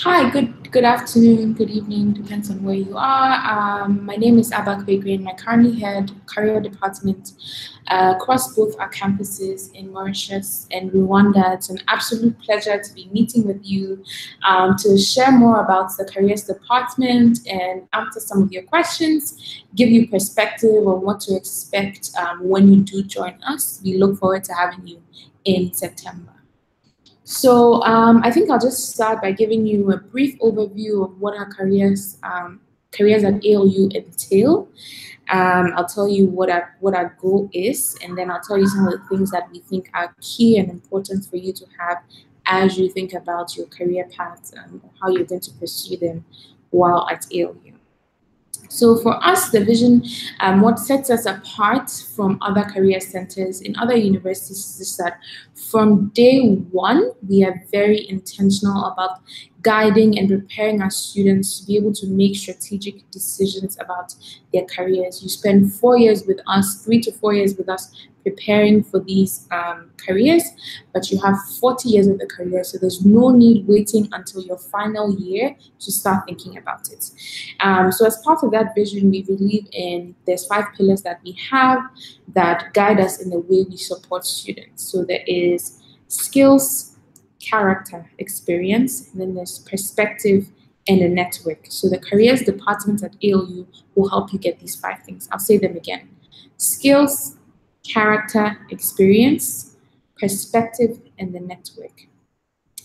Hi, good afternoon, good evening, depends on where you are. My name is Abba Kwegrin. I currently head career department across both our campuses in Mauritius and Rwanda. It's an absolute pleasure to be meeting with you to share more about the careers department and answer some of your questions, give you perspective on what to expect when you do join us. We look forward to having you in September. So I think I'll just start by giving you a brief overview of what our careers at ALU entail. I'll tell you what our goal is, and then I'll tell you some of the things that we think are key and important for you to have as you think about your career paths and how you're going to pursue them while at ALU. So for us, the vision, what sets us apart from other career centers in other universities is that from day one, we are very intentional about guiding and preparing our students to be able to make strategic decisions about their careers. You spend 4 years with us, 3 to 4 years with us, preparing for these careers, but you have 40 years of the career, so there's no need waiting until your final year to start thinking about it. So as part of that vision, we believe there's 5 pillars that we have that guide us in the way we support students. So there is skills, character, experience, and then there's perspective and a network. So the careers department at ALU will help you get these 5 things. I'll say them again. Skills, character, experience, perspective, and the network.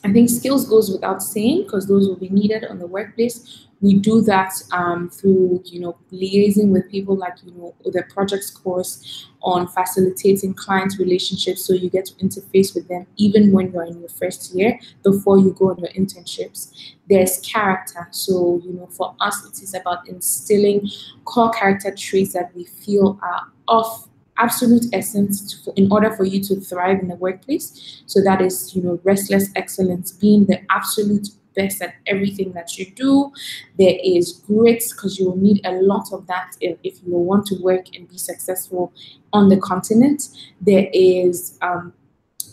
I think skills goes without saying because those will be needed on the workplace. We do that through, liaising with people like, the projects course on facilitating client relationships. So you get to interface with them even when you're in your first year before you go on your internships. There's character. So, for us, it is about instilling core character traits that we feel are of absolute essence in order for you to thrive in the workplace. So that is, restless excellence, being the absolute best at everything that you do. There is grit, because you will need a lot of that if you want to work and be successful on the continent. There is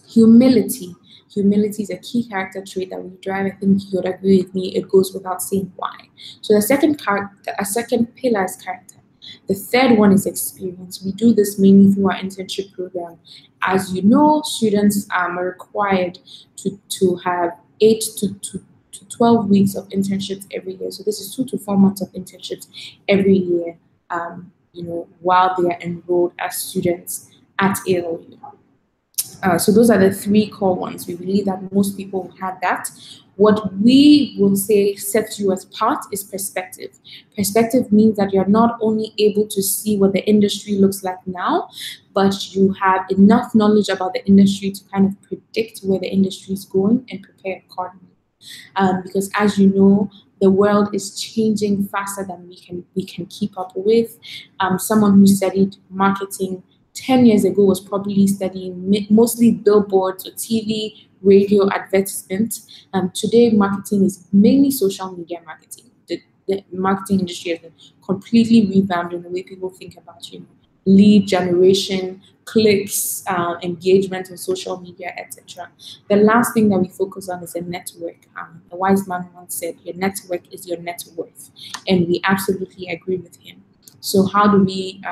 humility. Humility is a key character trait that we drive. I think you'd agree with me. It goes without saying why. So a second pillar is character. The third one is experience. We do this mainly through our internship program. As you know, students are required to have 8 to 12 weeks of internships every year. So this is 2 to 4 months of internships every year, while they are enrolled as students at ALU. So those are the 3 core ones. We believe that most people will have that. What we will say sets you apart is perspective. Perspective means that you're not only able to see what the industry looks like now, but you have enough knowledge about the industry to kind of predict where the industry is going and prepare accordingly. Because as you know, the world is changing faster than we can keep up with. Someone who studied marketing 10 years ago was probably studying mostly billboards or TV, radio, advertisement. Today, marketing is mainly social media marketing. The marketing industry has been completely revamped in the way people think about, lead generation, clicks, engagement on social media, etc. The last thing that we focus on is a network. A wise man once said, your network is your net worth. And we absolutely agree with him. So how do we,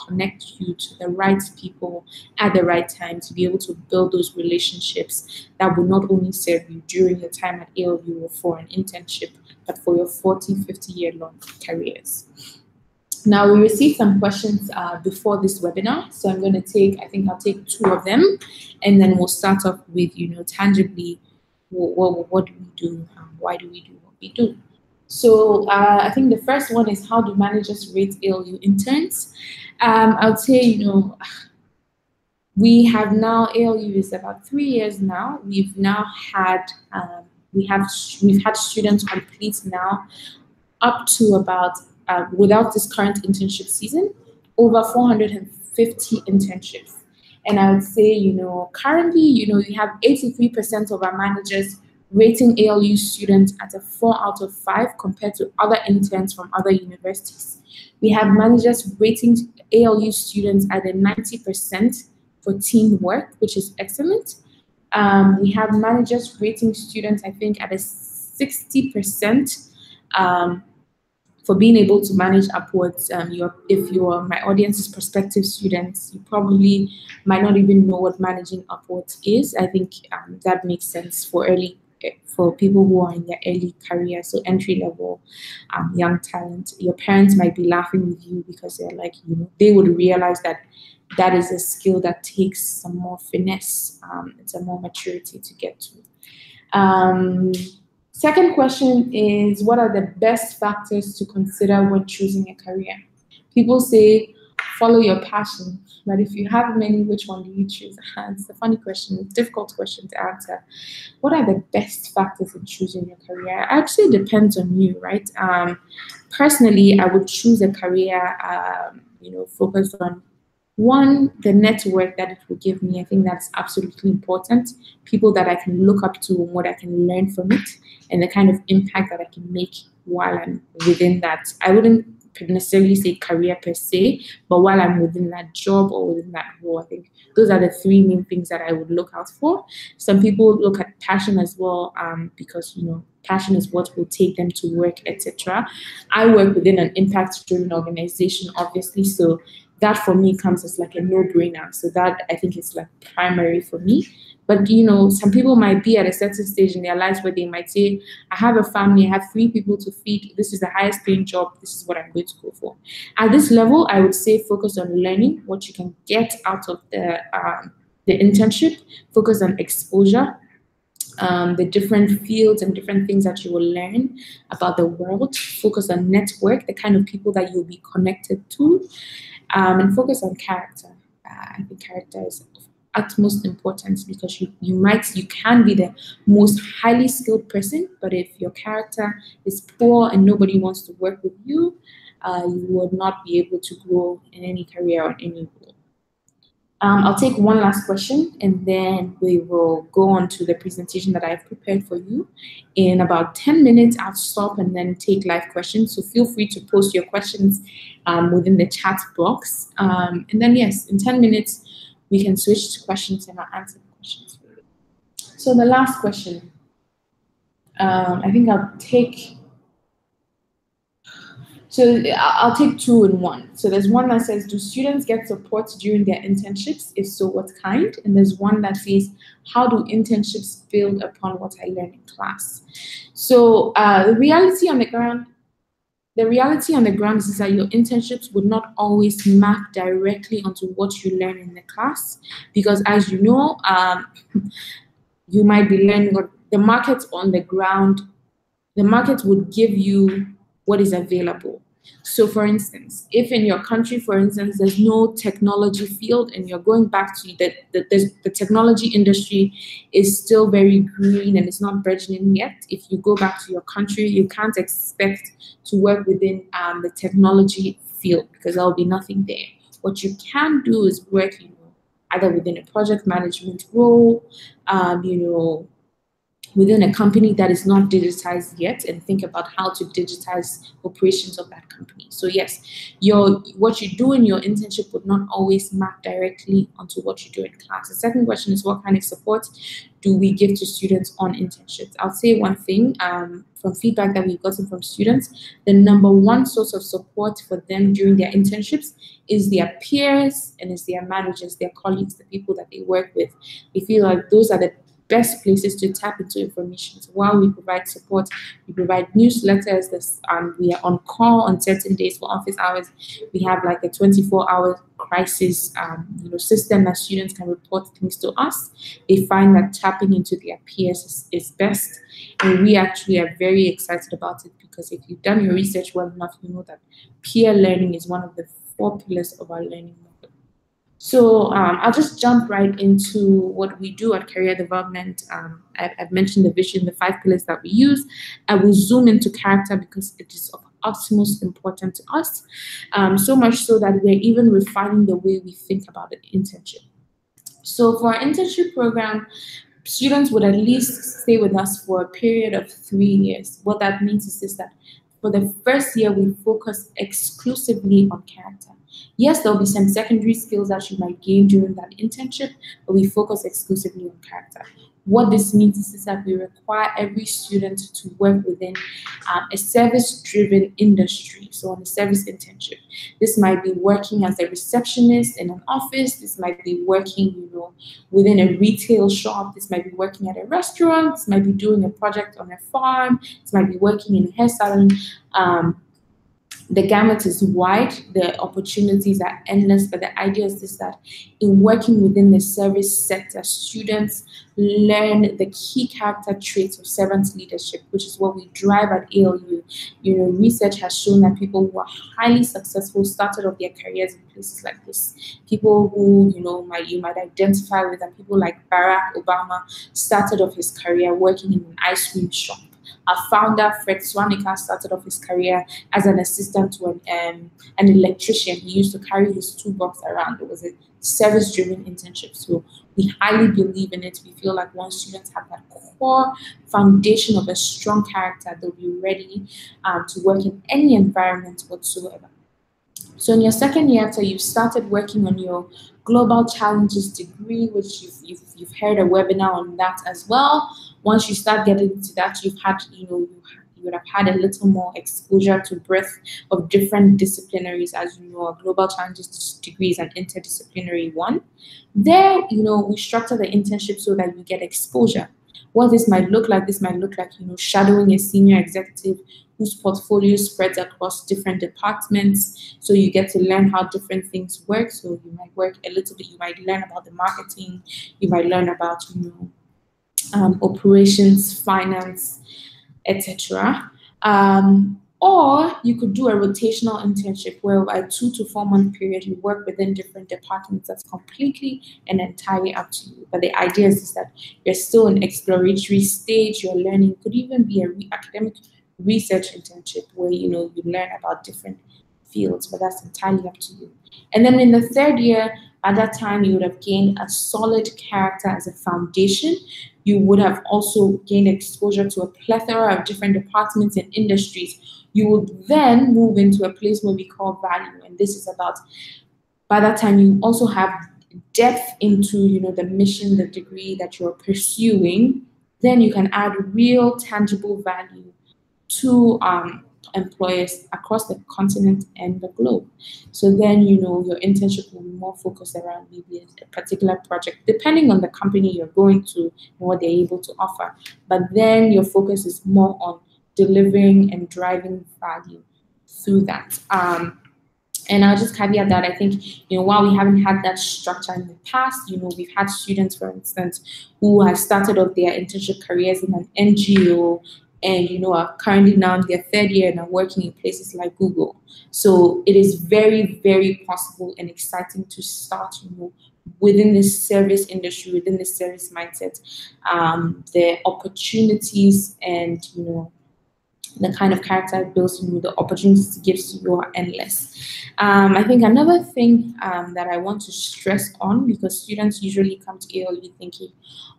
connect you to the right people at the right time to be able to build those relationships that will not only serve you during your time at ALU or for an internship, but for your 40, 50-year-long careers. Now, we received some questions before this webinar, so I'll take 2 of them, and then we'll start off with, tangibly, what do we do? Why do we do what we do? So I think the first one is, how do managers rate ALU interns? I would say, we have now, ALU is about 3 years now. We've now had, we've had students complete now up to about, without this current internship season, over 450 internships. And I would say, currently, we have 83% of our managers rating ALU students at a 4 out of 5 compared to other interns from other universities. We have managers rating ALU students at a 90% for teamwork, which is excellent. We have managers rating students, I think, at a 60% for being able to manage upwards. If my audience is prospective students, you probably might not even know what managing upwards is. I think that makes sense for people who are in their early career, so entry level, young talent. Your parents might be laughing with you because they're like, they would realize that that is a skill that takes some more finesse. It's a more maturity to get to. Second question is, what are the best factors to consider when choosing a career? People say, follow your passion, but if you have many, which one do you choose? It's a funny question, it's a difficult question to answer. What are the best factors in choosing your career? Actually, it depends on you, right? Personally, I would choose a career, focused on one, the network that it will give me. I think that's absolutely important. People that I can look up to and what I can learn from it, and the kind of impact that I can make while I'm within that. I wouldn't necessarily say career per se, but while I'm within that job or within that role, I think those are the three main things that I would look out for. Some people look at passion as well, because passion is what will take them to work, etc. I work within an impact-driven organization, obviously, so that for me comes as like a no-brainer. So that I think is like primary for me. But some people might be at a certain stage in their lives where they might say, I have a family, I have 3 people to feed, this is the highest paying job, this is what I'm going to go for. At this level, I would say focus on learning what you can get out of the internship, focus on exposure, the different fields and different things that you will learn about the world, focus on network, the kind of people that you'll be connected to, and focus on character. I think character is of utmost importance, because you can be the most highly skilled person, but if your character is poor and nobody wants to work with you, you will not be able to grow in any career or any role. I'll take one last question and then we will go on to the presentation that I've prepared for you. In about 10 minutes, I'll stop and then take live questions. So feel free to post your questions within the chat box. And then, yes, in 10 minutes, we can switch to questions and I'll answer the questions. So the last question, I think I'll take... So I'll take 2 in 1. So there's one that says, do students get support during their internships? If so, what kind? And there's one that says, how do internships build upon what I learned in class? So the reality on the ground is that your internships would not always map directly onto what you learn in the class, because as you know, you might be learning what the market on the ground, the market would give you what is available. So for instance, if in your country, for instance, there's no technology field and you're going back to the technology industry is still very green and it's not burgeoning yet, if you go back to your country, you can't expect to work within the technology field because there'll be nothing there. What you can do is work, either within a project management role, within a company that is not digitized yet, and think about how to digitize operations of that company. So yes, what you do in your internship would not always map directly onto what you do in class. The second question is, what kind of support do we give to students on internships? I'll say one thing, from feedback that we've gotten from students, the number one source of support for them during their internships is their peers and is their managers, their colleagues, the people that they work with. They feel like those are the best places to tap into information. So while we provide support, we provide newsletters. We are on call on certain days for office hours. We have like a 24-hour crisis system that students can report things to us. They find that tapping into their peers is best. And we actually are very excited about it, because if you've done your research well enough, you know that peer learning is one of the 4 pillars of our learning model. So I'll just jump right into what we do at Career Development. I've mentioned the vision, the 5 pillars that we use. I will zoom into character because it is of utmost importance to us, so much so that we're even refining the way we think about an internship. So for our internship program, students would at least stay with us for a period of 3 years. What that means is that for the first year, we focus exclusively on character. Yes, there'll be some secondary skills that you might gain during that internship, but we focus exclusively on character. What this means is that we require every student to work within a service-driven industry, so on a service internship. This might be working as a receptionist in an office. This might be working, within a retail shop. This might be working at a restaurant. This might be doing a project on a farm. This might be working in a hair salon. The gamut is wide, the opportunities are endless, but the idea is this, that in working within the service sector, students learn the key character traits of servant leadership, which is what we drive at ALU. Research has shown that people who are highly successful started off their careers in places like this. People who, you might identify with, and people like Barack Obama started off his career working in an ice cream shop. Our founder, Fred Swanica, started off his career as an assistant to an electrician. He used to carry his toolbox around. It was a service-driven internship. So we highly believe in it. We feel like once students have that core foundation of a strong character, they'll be ready to work in any environment whatsoever. So in your second year, after you've started working on your global challenges degree, which you've heard a webinar on that as well. Once you start getting into that, you've had, you would have had a little more exposure to breadth of different disciplinaries. As you know, a global challenges degree is an interdisciplinary one. There, we structure the internship so that you get exposure. What this might look like, shadowing a senior executive whose portfolio spreads across different departments. So you get to learn how different things work. So you might work a little bit, you might learn about the marketing, you might learn about, operations, finance, etc. Or you could do a rotational internship where by 2 to 4 month period, you work within different departments. That's completely and entirely up to you. But the idea is that you're still in exploratory stage, you're learning. It could even be a academic research internship where, you learn about different fields, but that's entirely up to you. And then in the third year, at that time, you would have gained a solid character as a foundation. You would have also gained exposure to a plethora of different departments and industries. You would then move into a place where we call value. And this is about, by that time, you also have depth into, the mission, the degree that you're pursuing. Then you can add real tangible value to employers across the continent and the globe. So then, your internship will be more focused around maybe a particular project, depending on the company you're going to and what they're able to offer. But then your focus is more on delivering and driving value through that. And I'll just caveat that I think, while we haven't had that structure in the past, we've had students, for instance, who have started off their internship careers in an NGO and, are currently now in their third year and are working in places like Google. So it is very, very possible and exciting to start, within this service industry, within this service mindset. The opportunities and, the kind of character it builds in you, the opportunities it gives to you are endless. I think another thing that I want to stress on, because students usually come to ALU thinking,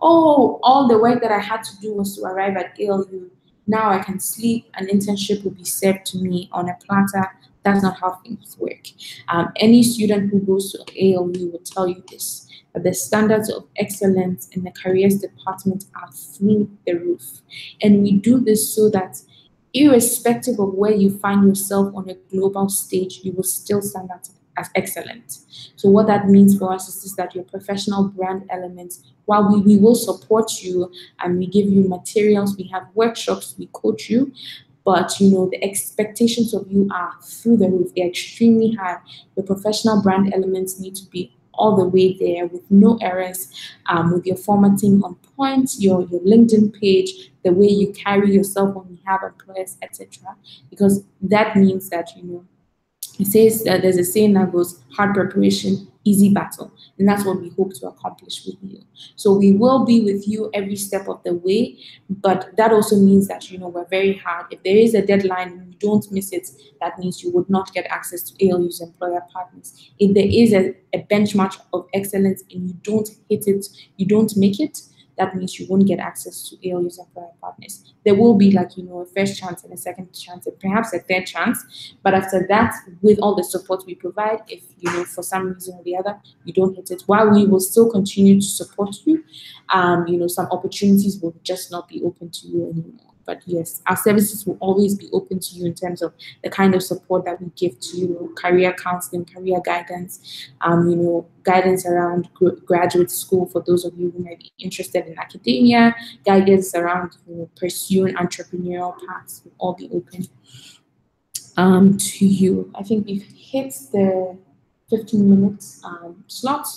oh, all the work that I had to do was to arrive at ALU. Now I can sleep, an internship will be served to me on a platter. That's not how things work. Any student who goes to ALU will tell you this, that the standards of excellence in the careers department are through the roof. And we do this so that irrespective of where you find yourself on a global stage, you will still stand out as excellent. So what that means for us is that your professional brand elements, while we will support you and we give you materials, we have workshops, we coach you, but the expectations of you are through the roof. They're extremely high. Your professional brand elements need to be all the way there with no errors, with your formatting on point, your LinkedIn page, the way you carry yourself when you have employers, etc. Because that means that, it says that there's a saying that goes, hard preparation, easy battle. And that's what we hope to accomplish with you. So we will be with you every step of the way, but that also means that, we're very hard. If there is a deadline and you don't miss it, that means you would not get access to ALU's employer partners. If there is a benchmark of excellence and you don't hit it, you don't make it, that means you won't get access to ALU's employer partners. There will be like, a first chance and a second chance and perhaps a third chance. But after that, with all the support we provide, if, for some reason or the other, you don't hit it, while we will still continue to support you, some opportunities will just not be open to you anymore. But yes, our services will always be open to you in terms of the kind of support that we give to you, career counseling, career guidance, guidance around graduate school for those of you who might be interested in academia, guidance around pursuing entrepreneurial paths will all be open to you. I think we've hit the 15-minute slot.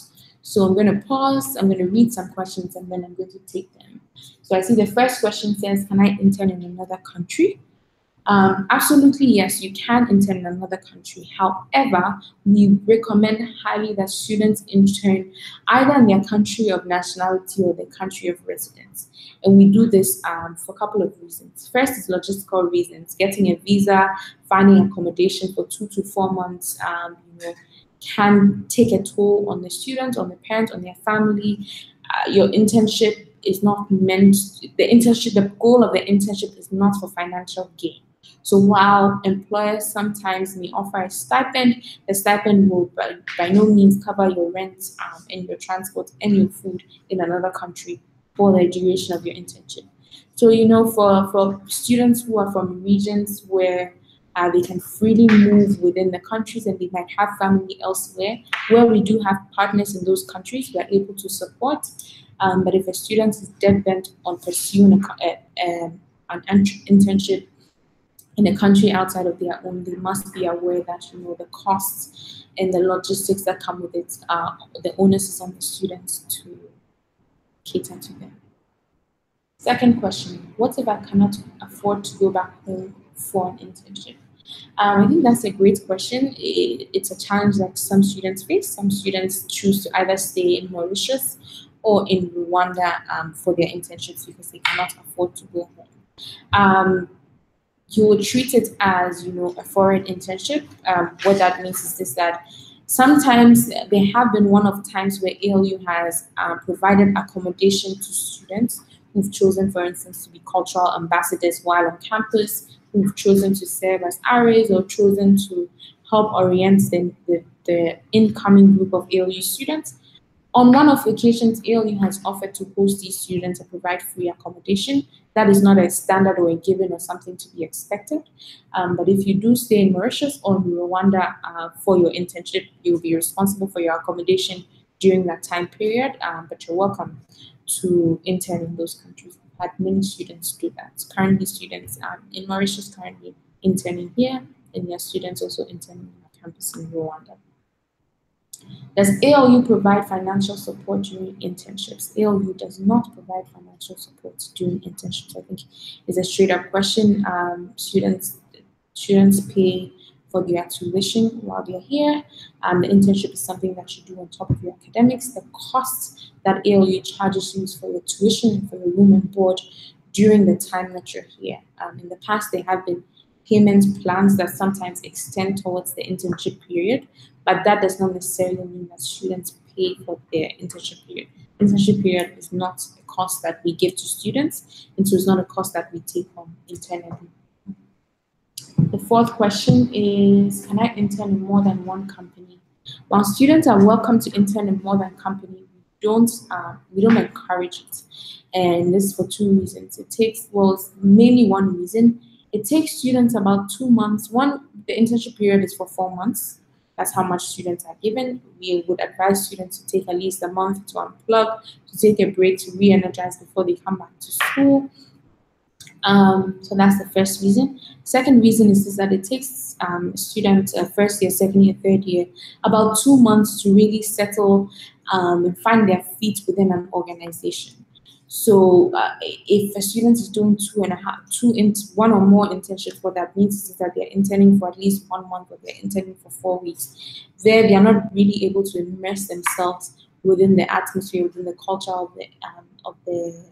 So I'm going to pause, I'm going to read some questions, and then I'm going to take them. So I see the first question says, can I intern in another country? Absolutely, yes, you can intern in another country. However, we recommend highly that students intern either in their country of nationality or their country of residence. And we do this for a couple of reasons. First is logistical reasons. Getting a visa, finding accommodation for 2 to 4 months, can take a toll on the student, on the parent, on their family. Your internship is not meant, the goal of the internship is not for financial gain. So while employers sometimes may offer a stipend, the stipend will by no means cover your rent and your transport and your food in another country for the duration of your internship. So, for students who are from regions where they can freely move within the countries and they might have family elsewhere, where we do have partners in those countries, we are able to support. But if a student is dead bent on pursuing an internship in a country outside of their own, they must be aware that the costs and the logistics that come with it, the onus is on the students to cater to them. Second question, what if I cannot afford to go back home for an internship? I think that's a great question. It's a challenge that some students face. Some students choose to either stay in Mauritius or in Rwanda for their internships because they cannot afford to go home. You will treat it as, a foreign internship. What that means is this, that sometimes there have been one-off times where ALU has provided accommodation to students who've chosen, for instance, to be cultural ambassadors while on campus, who've chosen to serve as RAs or chosen to help orient the incoming group of ALU students. On one-off occasions, ALU has offered to host these students and provide free accommodation. That is not a standard or a given or something to be expected. But if you do stay in Mauritius or in Rwanda for your internship, you'll be responsible for your accommodation during that time period, but you're welcome to intern in those countries. We've had many students do that. Currently, students in Mauritius currently interning here, and there are students also interning on campus in Rwanda. Does ALU provide financial support during internships? ALU does not provide financial support during internships. I think it's a straight up question. Students pay for their tuition while they're here. The internship is something that you do on top of your academics. The costs that ALU charges you is for your tuition and for your room and board during the time that you're here. In the past, there have been payment plans that sometimes extend towards the internship period, but that does not necessarily mean that students pay for their internship period. Internship period is not a cost that we give to students, and so it's not a cost that we take on internally. The fourth question is, can I intern in more than one company? While students are welcome to intern in more than one company, we don't encourage it. And this is for two reasons. Mainly one reason. It takes students about 2 months. The internship period is for 4 months. That's how much students are given. We would advise students to take at least a month to unplug, to take a break, to re-energize before they come back to school. So that's the first reason. Second reason is that it takes students first year, second year, third year, about 2 months to really settle and find their feet within an organization. So if a student is doing one or more internships, what that means is that they're interning for at least 1 month or they're interning for 4 weeks. There, they are not really able to immerse themselves within the atmosphere, within the culture of the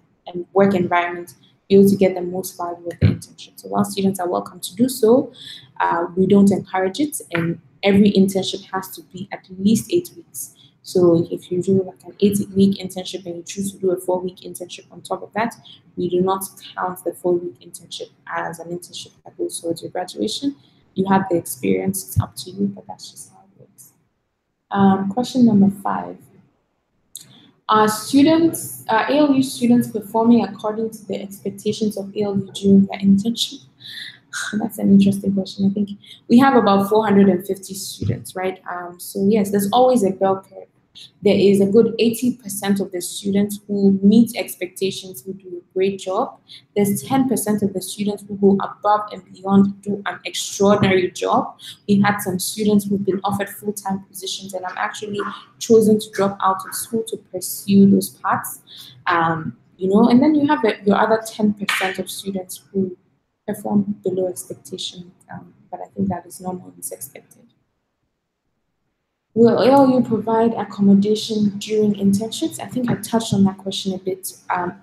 work environment, be able to get the most value of the internship. So while students are welcome to do so, we don't encourage it, and every internship has to be at least 8 weeks. So if you do like an 8-week internship and you choose to do a 4-week internship on top of that, we do not count the 4-week internship as an internship that goes towards your graduation. You have the experience, it's up to you, but that's just how it works. Question number 5. Are ALU students performing according to the expectations of ALU during their internship? That's an interesting question. I think we have about 450 students, right? So yes, there's always a bell curve. There is a good 80% of the students who meet expectations, who do a great job. There's 10% of the students who go above and beyond, do an extraordinary job. We had some students who've been offered full-time positions and have actually chosen to drop out of school to pursue those paths. And then you have your other 10% of students who perform below expectation, but I think that is normal and is expected. Will ALU provide accommodation during internships? I think I touched on that question a bit.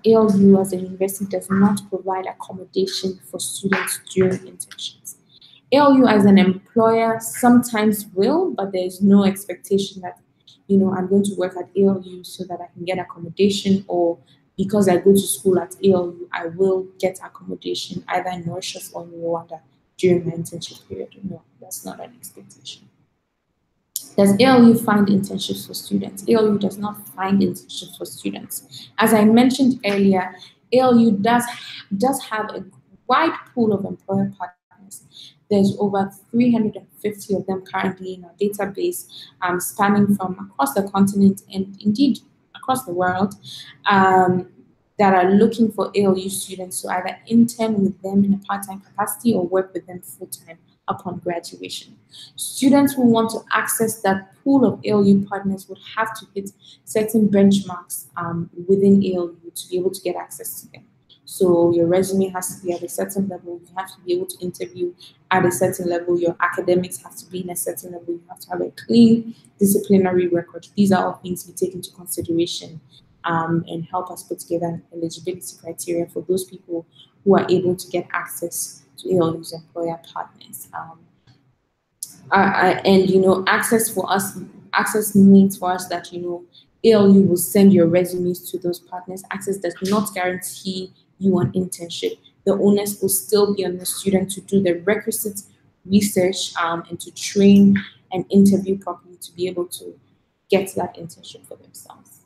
ALU as a university does not provide accommodation for students during internships. ALU as an employer sometimes will, but there's no expectation that, I'm going to work at ALU so that I can get accommodation, or because I go to school at ALU, I will get accommodation either in Mauritius or in Rwanda during my internship period. No, that's not an expectation. Does ALU find internships for students? ALU does not find internships for students. As I mentioned earlier, ALU does have a wide pool of employer partners. There's over 350 of them currently in our database, spanning from across the continent and indeed across the world, that are looking for ALU students to either intern with them in a part-time capacity or work with them full-time upon graduation. Students who want to access that pool of ALU partners would have to hit certain benchmarks within ALU to be able to get access to them. So your resume has to be at a certain level, you have to be able to interview at a certain level, your academics have to be in a certain level, you have to have a clean disciplinary record. These are all things we take into consideration and help us put together an eligibility criteria for those people who are able to get access to ALU's employer partners. Access means for us that, ALU will send your resumes to those partners. Access does not guarantee you an internship. The onus will still be on the student to do the requisite research and to train and interview properly to be able to get that internship for themselves.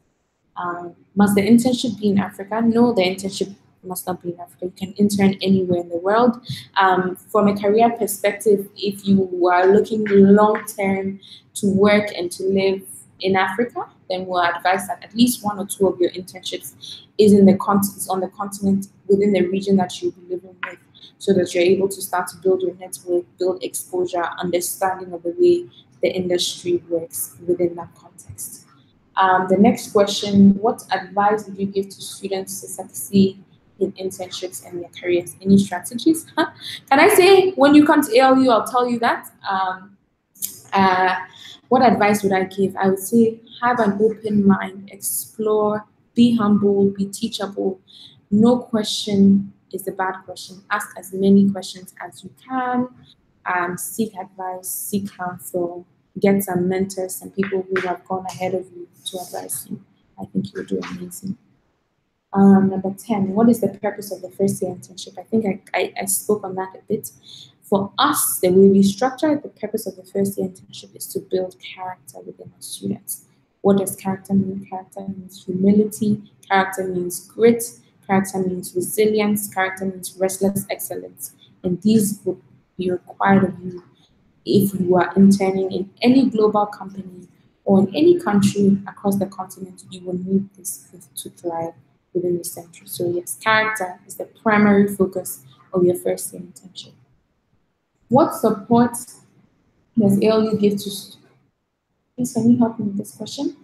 Must the internship be in Africa? No, the internship must not be in Africa. You can intern anywhere in the world. From a career perspective, if you are looking long-term to work and to live in Africa, then we'll advise that at least 1 or 2 of your internships is on the continent within the region that you'll be living with, so that you're able to start to build your network, build exposure, understanding of the way the industry works within that context. The next question, what advice would you give to students to succeed in internships and their careers? Any strategies? Can I say when you come to ALU, I'll tell you that? What advice would I give? I would say have an open mind, explore, be humble, be teachable. No question is a bad question. Ask as many questions as you can. Seek advice, seek counsel, get some mentors and people who have gone ahead of you to advise you. I think you'll do amazing. Number 10, what is the purpose of the first year internship? I think I spoke on that a bit. For us, the way we structure it, the purpose of the first year internship is to build character within our students. What does character mean? Character means humility, character means grit, character means resilience, character means restless excellence. And these would be required of you if you are interning in any global company or in any country across the continent. You will need this to thrive within the center. So yes, character is the primary focus of your first year internship. What support does ALU give to students? Please, can you help me with this question?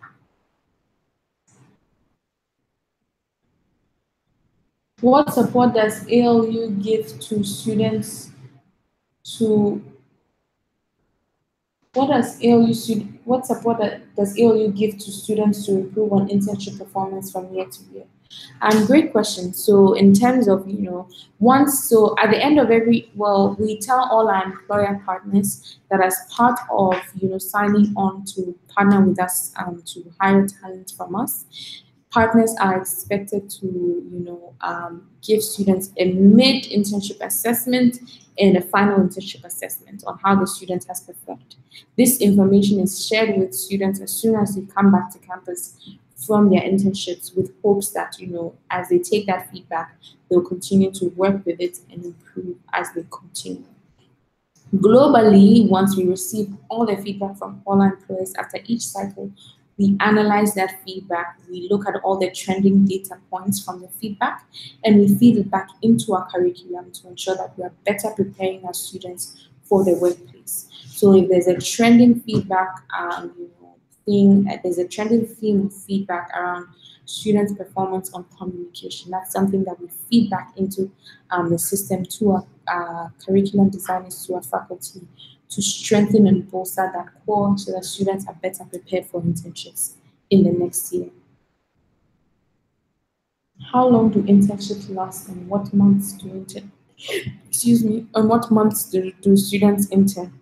What support does ALU give to students to what support does ALU give to students to improve on internship performance from year to year? Great question. So in terms of, at the end of we tell all our employer partners that as part of, signing on to partner with us to hire talent from us, partners are expected to, give students a mid-internship assessment and a final internship assessment on how the student has performed. This information is shared with students as soon as they come back to campus from their internships, with hopes that, as they take that feedback, they'll continue to work with it and improve as they continue. Globally, once we receive all the feedback from all our employers after each cycle, we analyze that feedback, we look at all the trending data points from the feedback, and we feed it back into our curriculum to ensure that we are better preparing our students for the workplace. So if there's a trending feedback, there's a trending theme of feedback around students' performance on communication. That's something that we feed back into the system to our curriculum designers, to our faculty, to strengthen and bolster that core so that students are better prepared for internships in the next year. How long do internships last and what months do students intern?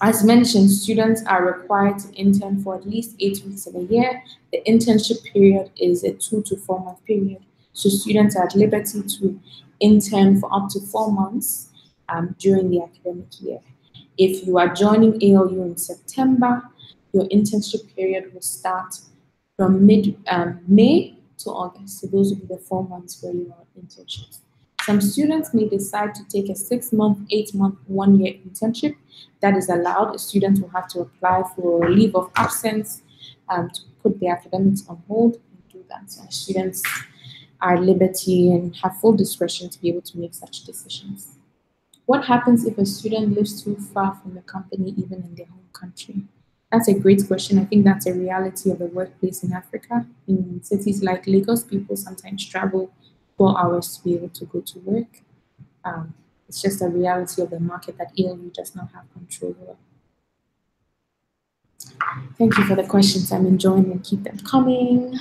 As mentioned, students are required to intern for at least 8 weeks of a year. The internship period is a 2 to 4 month period. So students are at liberty to intern for up to 4 months during the academic year. If you are joining ALU in September, your internship period will start from May to August. So those will be the 4 months where you are internships. Some students may decide to take a 6-month, 8-month, 1-year internship. That is allowed. A student will have to apply for a leave of absence to put their academics on hold and do that. So students are at liberty and have full discretion to be able to make such decisions. What happens if a student lives too far from the company, even in their home country? That's a great question. I think that's a reality of the workplace in Africa. In cities like Lagos, people sometimes travel 4 hours to be able to go to work. It's just a reality of the market that ALU does not have control over. Thank you for the questions. I'm enjoying them. Keep them coming.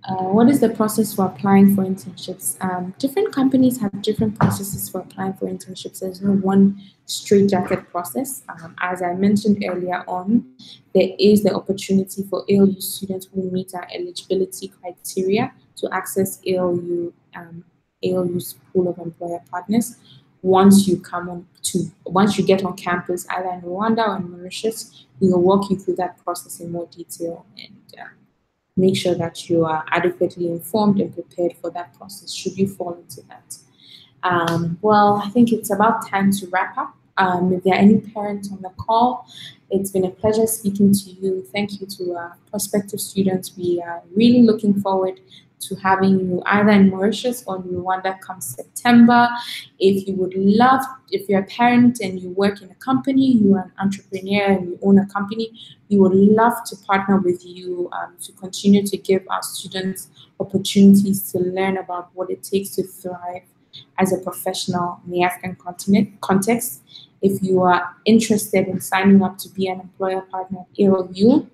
What is the process for applying for internships? Different companies have different processes for applying for internships. There's no one straightjacket process. As I mentioned earlier on, there is the opportunity for ALU students who meet our eligibility criteria to access ALU's pool of employer partners. Once you get on campus, either in Rwanda or in Mauritius, we will walk you through that process in more detail and make sure that you are adequately informed and prepared for that process should you fall into that. Well, I think it's about time to wrap up. If there are any parents on the call, it's been a pleasure speaking to you. Thank you to our prospective students. We are really looking forward to having you either in Mauritius or in Rwanda come September. If you're a parent and you work in a company, you are an entrepreneur and you own a company, we would love to partner with you to continue to give our students opportunities to learn about what it takes to thrive as a professional in the African continent context. If you are interested in signing up to be an employer partner at ALU,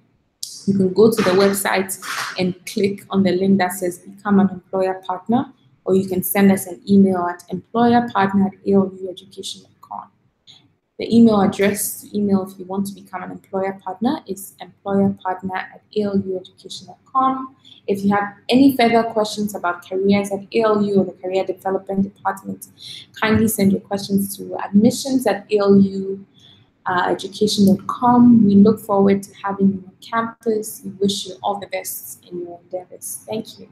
you can go to the website and click on the link that says Become an Employer Partner, or you can send us an email at employerpartner@alueducation.com. The email address to email if you want to become an employer partner is employerpartner@alueducation.com. If you have any further questions about careers at ALU or the Career Development Department, kindly send your questions to admissions@alueducation.com. We look forward to having you on campus. We wish you all the best in your endeavors. Thank you.